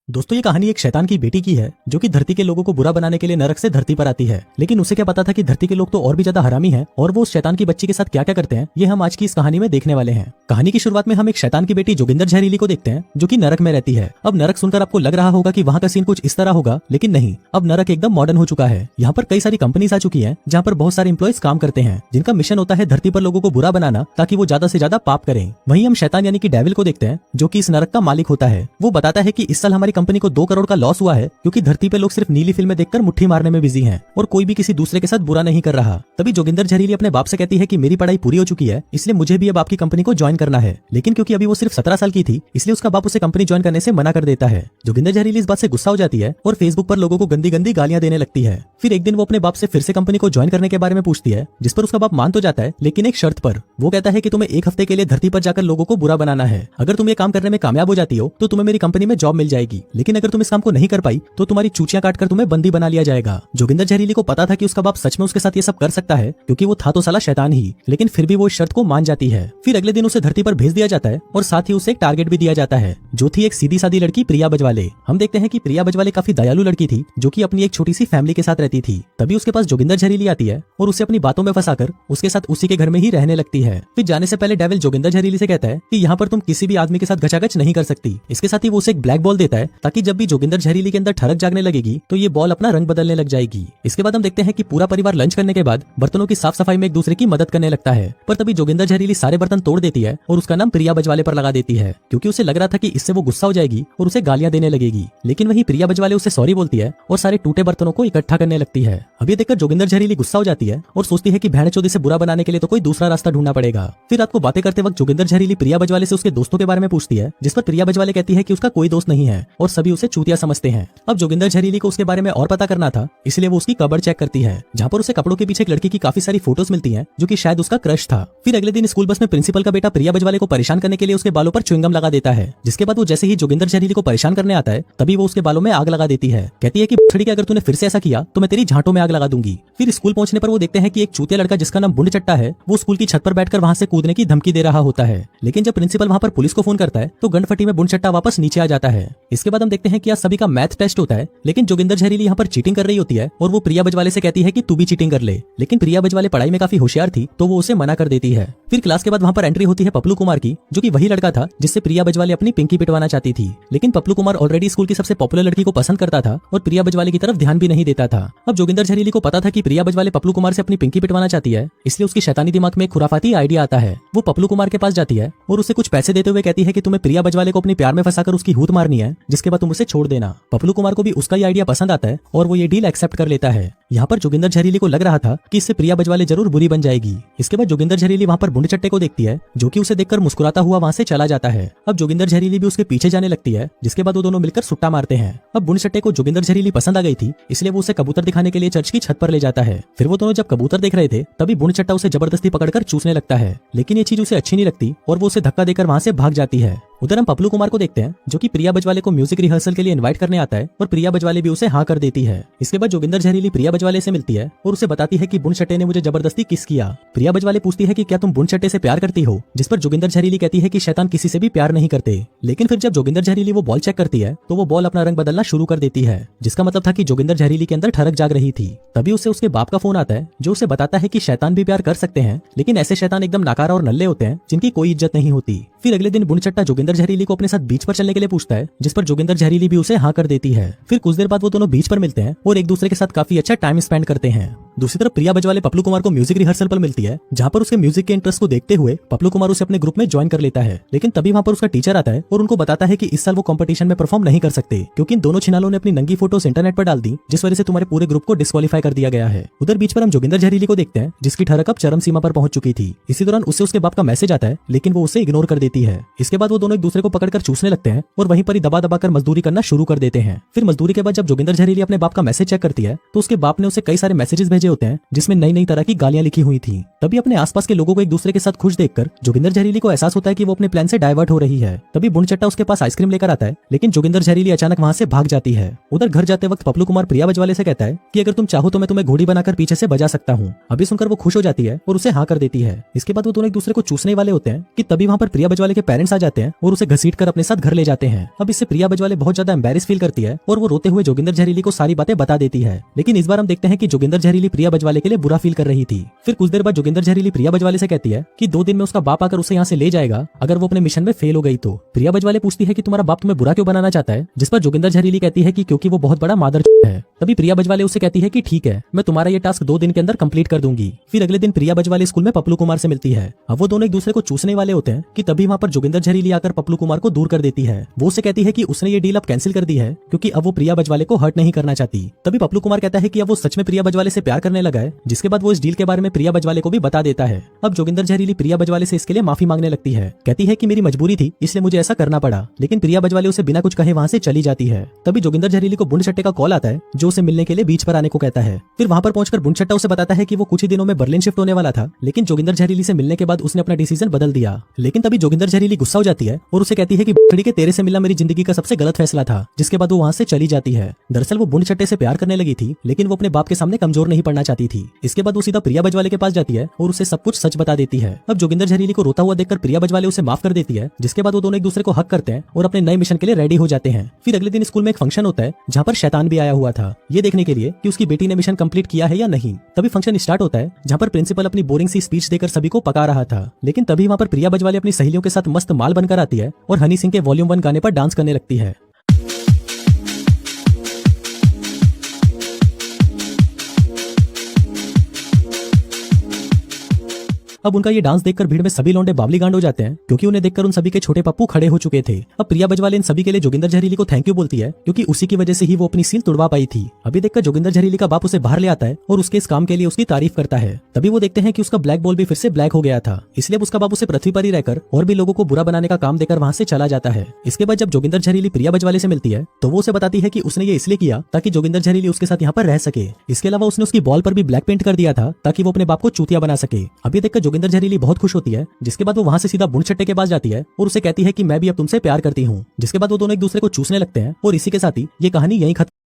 दोस्तों ये कहानी एक शैतान की बेटी की है जो कि धरती के लोगों को बुरा बनाने के लिए नरक से धरती पर आती है। लेकिन उसे क्या पता था कि धरती के लोग तो और भी ज्यादा हरामी हैं और वो उस शैतान की बच्ची के साथ क्या क्या करते हैं, ये हम आज की इस कहानी में देखने वाले हैं। कहानी की शुरुआत में हम एक शैतान की बेटी जोगिंदर जहरीली को देखते हैं जो कि नरक में रहती है। अब नरक सुनकर आपको लग रहा होगा कि वहाँ का सीन कुछ इस तरह होगा, लेकिन नहीं, अब नरक एकदम मॉडर्न हो चुका है। यहाँ पर कई सारी कंपनीज आ चुकी है जहाँ पर बहुत सारे एम्प्लॉइज काम करते हैं जिनका मिशन होता है धरती पर लोगों को बुरा बनाना ताकि वो ज्यादा से ज्यादा पाप करें। वहीं हम शैतान यानी कि डेविल को देखते हैं जो कि इस नरक का मालिक होता है। वो बताता है कि इस साल हमारी कंपनी को 2 करोड़ का लॉस हुआ है क्योंकि धरती पे लोग सिर्फ नीली फिल्में देखकर मुट्ठी मारने में बिजी हैं और कोई भी किसी दूसरे के साथ बुरा नहीं कर रहा। तभी जोगिंदर जहरीली अपने बाप से कहती है कि मेरी पढ़ाई पूरी हो चुकी है, इसलिए मुझे भी अब आपकी कंपनी को ज्वाइन करना है। लेकिन क्योंकि अभी वो सिर्फ 17 साल की थी इसलिए उसका बाप उसे कंपनी ज्वाइन करने से मना कर देता है। जोगिंदर जहरीली इस बात से गुस्सा हो जाती है और फेसबुक पर लोगों को गंदी गंदी गालियां देने लगती है। फिर एक दिन वो अपने बाप से फिर से कंपनी को ज्वाइन करने के बारे में पूछती है, जिस पर उसका बाप मान तो जाता है लेकिन एक शर्त पर। वो कहता है कि तुम्हें 1 हफ्ते के लिए धरती पर जाकर लोगों को बुरा बनाना है। अगर तुम ये काम करने में कामयाब हो जाती हो तो तुम्हें मेरी कंपनी में जॉब मिल जाएगी, लेकिन अगर तुम इस काम को नहीं कर पाई तो तुम्हारी चूचियां काटकर तुम्हें बंदी बना लिया जाएगा। जोगिंदर जहरीली को पता था कि उसका बाप सच में उसके साथ ये सब कर सकता है क्योंकि वो था तो साला शैतान ही, लेकिन फिर भी वो इस शर्त को मान जाती है। फिर अगले दिन उसे धरती पर भेज दिया जाता है और साथ ही उसे एक टारगेट भी दिया जाता है जो थी एक सीधी सादी लड़की प्रिया बजवाले। हम देखते हैं कि प्रिया बजवाले काफी दयालु लड़की थी जो कि अपनी एक छोटी सी फैमिली के साथ रहती थी। तभी उसके पास जोगिंदर जहरीली आती है और उसे अपनी बातों में फंसाकर उसके साथ उसी के घर में ही रहने लगती है। फिर जाने से पहले डेविल जोगिंदर जहरीली से कहता है कि यहाँ पर तुम किसी भी आदमी के साथ घचाघच नहीं कर सकती। इसके साथ ही वो उसे एक ब्लैक बॉल देता है ताकि जब भी जोगिंदर जहरीली के अंदर ठड़क जागने लगेगी तो ये बॉल अपना रंग बदलने लग जाएगी। इसके बाद हम देखते हैं कि पूरा परिवार लंच करने के बाद बर्तनों की साफ सफाई में एक दूसरे की मदद करने लगता है। पर तभी जोगिंदर जहरीली सारे बर्तन तोड़ देती है और उसका नाम प्रिया बजवाले पर लगा देती है क्योंकि उसे लग रहा था कि इससे वो गुस्सा हो जाएगी और उसे गालियां देने लगेगी। लेकिन वहीं प्रिया बजवाले उसे सॉरी बोलती है और सारे टूटे बर्तनों को इकट्ठा करने लगती है। अब ये देखकर जोगिंदर जहरीली गुस्सा हो जाती है और सोचती है कि भेड़चोदी से बुरा बनाने के लिए तो कोई दूसरा रास्ता ढूंढना पड़ेगा। फिर रात को बातें करते वक्त जोगिंदर जहरीली प्रिया बजवाले से उसके दोस्तों के बारे में पूछती है, जिस पर प्रिया बजवाले कहती है कि उसका कोई दोस्त नहीं है और सभी उसे चूतिया समझते हैं। अब जोगिंदर जहरीली को उसके बारे में और पता करना था, इसलिए वो उसकी कबर्ड चेक करती है जहाँ पर उसे कपड़ों के पीछे एक लड़की की काफी सारी फोटोज मिलती हैं जो कि शायद उसका क्रश था। फिर अगले दिन स्कूल बस में प्रिंसिपल का बेटा प्रिया बजवाले को परेशान करने के लिए उसके बालों पर च्युइंगम लगा देता है, जिसके बाद वो जैसे ही जोगिंदर जहरीली को परेशान करने आता है तभी वो उसके बालों में आग लगा देती है। कहती है कि छड़ी अगर तूने फिर से ऐसा किया तो मैं तेरी झांटों में आग लगा दूंगी। फिर स्कूल पहुंचने पर वो देखते हैं कि एक चूतिया लड़का जिसका नाम बुंड चट्टा है वो स्कूल की छत पर बैठकर वहां से कूदने की धमकी दे रहा होता है। लेकिन जब प्रिंसिपल वहां पर पुलिस को फोन करता है तो गंडफटी में बुंड चट्टा वापस नीचे आ जाता है। इसके बाद हम देखते हैं कि आज सभी का मैथ टेस्ट होता है, लेकिन जोगिंदर जहरीली यहाँ पर चीटिंग कर रही होती है और वो प्रिया बजवाले से कहती है कि तू भी चीटिंग कर ले। लेकिन प्रिया बजवाले पढ़ाई में काफी होशियार थी तो वो उसे मना कर देती है। फिर क्लास के बाद वहाँ पर एंट्री होती है पप्लू कुमार की, जो कि वही लड़का था जिससे प्रिया बजवाले अपनी पिंकी पिटवाना चाहती थी। लेकिन पप्लू कुमार ऑलरेडी स्कूल की सबसे पॉपुलर लड़की को पसंद करता था और प्रिया बजवाले की तरफ ध्यान भी नहीं देता था। अब जोगिंदर जहरीली को पता था कि प्रिया बजवाले पप्लू कुमार से अपनी पिंकी पिटवाना चाहती है, इसलिए उसकी शैतानी दिमाग में एक खुराफाती आइडिया आता है। वो पप्लू कुमार के पास जाती है और उसे कुछ पैसे देते हुए कहती है कि तुम्हें प्रिया बजवाले को अपने प्यार में फंसाकर उसकी हूत मारनी है, जिसके बाद तुम उसे छोड़ देना। पप्लू कुमार को भी उसका ये आइडिया पसंद आता है और वो ये डील एक्सेप्ट कर लेता है। यहाँ पर जोगिंदर जहरीली को लग रहा था कि इससे प्रिया बजवाले जरूर बुरी बन जाएगी। इसके बाद जोगिंदर जहरीली वहाँ पर बुंड चट्टे को देखती है जो कि उसे देखकर मुस्कुराता हुआ वहाँ से चला जाता है। अब जोगिंदर जहरीली भी उसके पीछे जाने लगती है, जिसके बाद वो दोनों मिलकर सुट्टा मारते हैं। अब बुंड चट्टे को जोगिंदर जहरीली पसंद आ गई थी, इसलिए वो उसे कबूतर दिखाने के लिए चर्च की छत पर ले जाता है। फिर वो दोनों जब कबूतर देख रहे थे तभी बुंड चट्टा उसे जबरदस्ती पकड़कर चूसने लगता है, लेकिन ये चीज उसे अच्छी नहीं लगती और वो उसे धक्का देकर वहाँ से भाग जाती है। उधर हम पप्लू कुमार को देखते हैं जो कि प्रिया बजवाले को म्यूजिक रिहर्सल के लिए इनवाइट करने आता है और प्रिया बजवाले भी उसे हाँ कर देती है। इसके बाद जोगिंदर जहरीली प्रिया बजवाले से मिलती है और उसे बताती है कि बुंड चट्टे ने मुझे जबरदस्ती किस किया। प्रिया बजवाले पूछती है कि क्या तुम बुंड चट्टे से प्यार करती हो, जिस पर जोगिंदर जहरीली कहती है कि शैतान किसी से भी प्यार नहीं करते। लेकिन फिर जब जोगिंदर जहरीली वो बॉल चेक करती है तो वो बॉल अपना रंग बदलना शुरू कर देती है, जिसका मतलब था कि जोगिंदर जहरीली के अंदर ठड़क जाग रही थी। तभी उसे उसके बाप का फोन आता है जो उसे बताता है कि शैतान भी प्यार कर सकते हैं, लेकिन ऐसे शैतान एकदम नाकारा और नल्ले होते हैं जिनकी कोई इज्जत नहीं होती। फिर अगले दिन बुंड चट्टा जोगिंदर जहरीली को अपने साथ बीच पर चलने के लिए पूछता है, जिस पर जोगिंदर जहरीली भी उसे हाँ कर देती है। फिर कुछ देर बाद वो दोनों बीच पर मिलते हैं और एक दूसरे के साथ काफी अच्छा टाइम स्पेंड करते हैं। दूसरी तरफ प्रिया बजवाले पप्लू कुमार को म्यूजिक रिहर्सल पर मिलती है, जहाँ पर उसके म्यूजिक के इंटरेस्ट को देखते हुए पप्लू कुमार उसे अपने ग्रुप में ज्वाइन कर लेता है। लेकिन तभी वहाँ पर उसका टीचर आता है और उनको बताता है कि इस साल वो कंपटीशन में परफॉर्म नहीं कर सकते क्योंकि इन दोनों छिनालों ने अपनी नंगी फोटोज इंटरनेट पर डाल दी, जिस वजह से तुम्हारे पूरे ग्रुप को डिस्क्वालीफाई कर दिया गया है। उधर बीच पर हम जोगिंदर जहरीली को देखते हैं जिसकी ठड़क अब चरम सीमा पर पहुंच चुकी थी। इसी दौरान उसे उसके बाप का मैसेज आता है, लेकिन वो उसे इग्नोर कर देती है। इसके बाद वो दोनों एक दूसरे को पकड़कर चूसने लगते हैं और वहीं पर ही दबा दबा कर मजदूरी करना शुरू कर देते हैं। फिर मजदूरी के बाद जब जोगिंदर जहरीली अपने बाप का मैसेज चेक करती है तो उसके बाप बाप ने उसे कई सारे मैसेजेस भेजे होते हैं जिसमें नई नई तरह की गालियां लिखी हुई थी। तभी अपने आसपास के लोगों को एक दूसरे के साथ खुश देखकर जोगिंदर जहरीली को एहसास होता है कि वो अपने प्लान से डाइवर्ट हो रही है। तभी बुंडचट्टा उसके पास आइसक्रीम लेकर आता है, लेकिन जोगिंदर जहरीली अचानक वहां से भाग जाती है। उधर घर जाते वक्त पपलू कुमार प्रिया बजवाले से कहता है कि अगर तुम चाहो तो मैं तुम्हें घोड़ी बनाकर पीछे से बजा सकता हूँ। अभी सुनकर वो खुश हो जाती है और उसे हाँ कर देती है। इसके बाद वो दोनों एक दूसरे को चूसने वाले होते हैं कि तभी वहाँ पर प्रिया बजवाले के पेरेंट्स आ जाते हैं और उसे घसीटकर अपने साथ घर ले जाते हैं। अब इससे प्रिया बजवाले बहुत ज्यादा एम्बैरेस फील करती है और वो रोते हुए जोगिंदर जहरीली को सारी बातें बता देती है। लेकिन इस बार हम देखते हैं कि जोगिंदर जहरीली प्रिया बजवाले के लिए बुरा फील कर रही थी। फिर कुछ देर बाद जोगिंदर जहरीली प्रिया बजवाले से कहती है कि 2 दिन में उसका बाप आकर उसे यहाँ से ले जाएगा अगर वो अपने मिशन में फेल हो गई तो। प्रिया बजवाले पूछती है कि तुम्हारा बाप तुम्हें बुरा क्यों बनाना चाहता है, जिस पर जोगिंदर जहरीली कहती है कि क्योंकि वो बहुत बड़ा मादर है। तभी प्रिया बजवाले उसे कहती है कि ठीक है, मैं तुम्हारा ये टास्क 2 दिन के अंदर कंप्लीट कर दूंगी। फिर अगले दिन प्रिया बजवाले स्कूल में पपलू कुमार से मिलती है। अब वो दोनों एक दूसरे को चूसने वाले होते हैं कि तभी वहाँ पर जोगिंदर जहरीली आकर पपलू कुमार को दूर कर देती है। वो उसे कहती है कि उसने ये डील अब कैंसिल कर दी है क्योंकि अब वो प्रिया बजवाले को हर्ट नहीं करना चाहती। तभी पपलू कुमार कहता है कि अब वो सच में प्रिया बजवाले से प्यार करने लगा है, जिसके बाद वो इस डील के बारे में प्रिया बजवाले को भी बता देता है। अब जोगिंदर जहरीली प्रिया बजवाले से इसके लिए माफी मांगने लगती है, कहती है कि मेरी मजबूरी थी इसलिए मुझे ऐसा करना पड़ा। लेकिन प्रिया बजवाले उसे बिना कुछ कहे वहाँ से चली जाती है। तभी जोगिंदर जहरीली को बुंडचट्टे का कॉल आता है जो उसे मिलने के लिए बीच पर आने को कहता है। फिर वहाँ पर पहुंचकर बुंडचट्टा उसे बताता है कि वो कुछ ही दिनों में बर्लिन शिफ्ट होने वाला था, लेकिन जोगिंदर जहरीली से मिलने के बाद उसने अपना डिसीजन बदल दिया। लेकिन तभी जोगिंदर जहरीली गुस्सा हो जाती है और उसे कहती है कि खड़ी के तेरे से मिलना मेरी जिंदगी का सबसे गलत फैसला था, जिसके बाद वो वहाँ से चली जाती है। दरअसल वो बुंडचट्टे से प्यार करने लगी थी, लेकिन वो अपने बाप के सामने कमजोर नहीं पड़ना चाहती थी। इसके बाद वो सीधा प्रिया बजवाले के पास जाती है और उसे सब कुछ सच बता देती है। अब जोगिंदर जहरीली को रोता हुआ देखकर प्रिया बजवाले उसे माफ कर देती है, जिसके बाद वो दोनों एक दूसरे को हक करते हैं और अपने नए मिशन के लिए रेडी हो जाते हैं। फिर अगले दिन स्कूल में एक फंक्शन होता है जहाँ पर शैतान भी आया हुआ था, ये देखने के लिए कि उसकी बेटी ने मिशन कंप्लीट किया है या नहीं। तभी फंक्शन स्टार्ट होता है जहाँ पर प्रिंसिपल अपनी बोरिंग सी स्पीच देकर सभी को पका रहा था। लेकिन तभी वहाँ पर प्रिया बजवाले अपनी सहेलियों के साथ मस्त माल बनकर आती है और हनी सिंह के वॉल्यूम 1 गाने पर डांस करने लगती है। अब उनका ये डांस देखकर भीड़ में सभी लौंडे बावली गांड हो जाते हैं क्योंकि उन्हें देखकर उन सभी के छोटे पप्पू खड़े हो चुके थे। अब प्रिया बजवाले इन सभी के लिए जोगिंदर जहरीली को थैंक यू बोलती है क्योंकि उसी की वजह से ही वो अपनी सील तुड़वा पाई थी। अभी देखकर जोगिंदर जहरीली का बाप उसे बाहर ले आता है और उसके इस काम के लिए उसकी तारीफ करता है। तभी वो देखते हैं कि उसका ब्लैक बॉल भी फिर से ब्लैक हो गया था, इसलिए अब उसका बाप उसे पृथ्वी पर ही रहकर और भी लोगों को बुरा बनाने का काम देकर वहाँ से चला जाता है। इसके बाद जब जोगिंदर जहरीली प्रिया बजवाले से मिलती है तो वो उसे बताती है कि उसने ये इसलिए किया ताकि जोगिंदर जहरीली उसके साथ यहाँ पर रह सके। इसके अलावा उसने उसकी बॉल पर भी ब्लैक पेंट कर दिया था ताकि वो अपने बाप को चूतिया बना सके। अभी देखकर जोगिंदर जहरीली बहुत खुश होती है, जिसके बाद वो वहाँ से सीधा बुंडचट्टे के पास जाती है और उसे कहती है कि मैं भी अब तुमसे प्यार करती हूँ। जिसके बाद वो दोनों एक दूसरे को चूसने लगते हैं और इसी के साथ ही ये कहानी यहीं खत्म